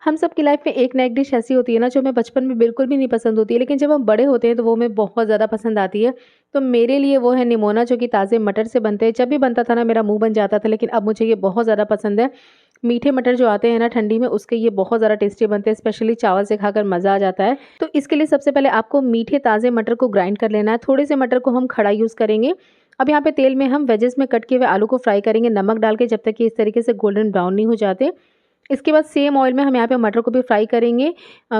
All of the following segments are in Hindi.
हम सबकी लाइफ में एक ना एक डिश ऐसी होती है ना जो हमें बचपन में बिल्कुल भी नहीं पसंद होती है, लेकिन जब हम बड़े होते हैं तो वो हमें बहुत ज़्यादा पसंद आती है। तो मेरे लिए वो है निमोना, जो कि ताज़े मटर से बनते हैं। जब भी बनता था ना मेरा मुँह बन जाता था, लेकिन अब मुझे ये बहुत ज़्यादा पसंद है। मीठे मटर जो आते हैं ना ठंडी में, उसके ये बहुत ज़्यादा टेस्टी बनते हैं, स्पेशली चावल से खाकर मज़ा आ जाता है। तो इसके लिए सबसे पहले आपको मीठे ताज़े मटर को ग्राइंड कर लेना है। थोड़े से मटर को हम खड़ा यूज़ करेंगे। अब यहाँ पे तेल में हम वेजेस में कट किए हुए आलू को फ्राई करेंगे नमक डाल के, जब तक कि इस तरीके से गोल्डन ब्राउन नहीं हो जाते। इसके बाद सेम ऑयल में हम यहाँ पे मटर को भी फ्राई करेंगे,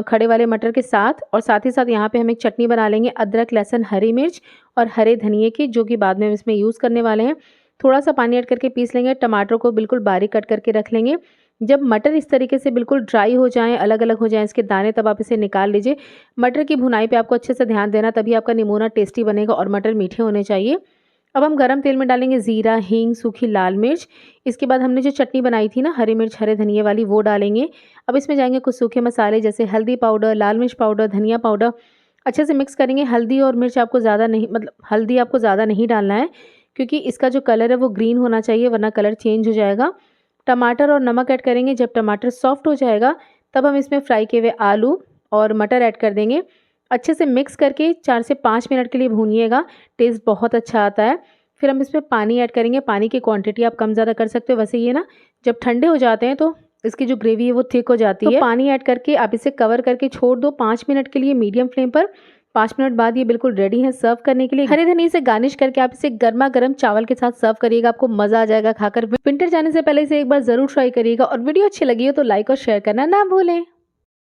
खड़े वाले मटर के साथ। और साथ ही साथ यहाँ पे हम एक चटनी बना लेंगे अदरक लहसुन हरी मिर्च और हरे धनिए की, जो कि बाद में हम इसमें यूज़ करने वाले हैं। थोड़ा सा पानी ऐड करके पीस लेंगे। टमाटर को बिल्कुल बारीक कट करके रख लेंगे। जब मटर इस तरीके से बिल्कुल ड्राई हो जाएं, अलग अलग हो जाएं इसके दाने, तब आप इसे निकाल लीजिए। मटर की भुनाई पे आपको अच्छे से ध्यान देना, तभी आपका निमोना टेस्टी बनेगा और मटर मीठे होने चाहिए। अब हम गरम तेल में डालेंगे जीरा, हींग, सूखी लाल मिर्च। इसके बाद हमने जो चटनी बनाई थी ना हरी मिर्च हरे धनिये वाली, वो डालेंगे। अब इसमें जाएंगे कुछ सूखे मसाले जैसे हल्दी पाउडर, लाल मिर्च पाउडर, धनिया पाउडर। अच्छे से मिक्स करेंगे। हल्दी और मिर्च आपको ज़्यादा नहीं, मतलब हल्दी आपको ज़्यादा नहीं डालना है, क्योंकि इसका जो कलर है वो ग्रीन होना चाहिए, वरना कलर चेंज हो जाएगा। टमाटर और नमक ऐड करेंगे। जब टमाटर सॉफ्ट हो जाएगा तब हम इसमें फ्राई किए हुए आलू और मटर ऐड कर देंगे। अच्छे से मिक्स करके 4 से 5 मिनट के लिए भूनिएगा। टेस्ट बहुत अच्छा आता है। फिर हम इसमें पानी ऐड करेंगे। पानी की क्वांटिटी आप कम ज़्यादा कर सकते हो। वैसे ये ना जब ठंडे हो जाते हैं तो इसकी जो ग्रेवी है वो थिक हो जाती है। पानी ऐड करके आप इसे कवर करके छोड़ दो 5 मिनट के लिए मीडियम फ्लेम पर। 5 मिनट बाद ये बिल्कुल रेडी है सर्व करने के लिए। हरे धनिये से गार्निश करके आप इसे गर्मा गर्म चावल के साथ सर्व करिएगा, आपको मज़ा आ जाएगा खाकर। विंटर जाने से पहले इसे एक बार ज़रूर ट्राई करिएगा। और वीडियो अच्छी लगी हो तो लाइक और शेयर करना ना भूलें।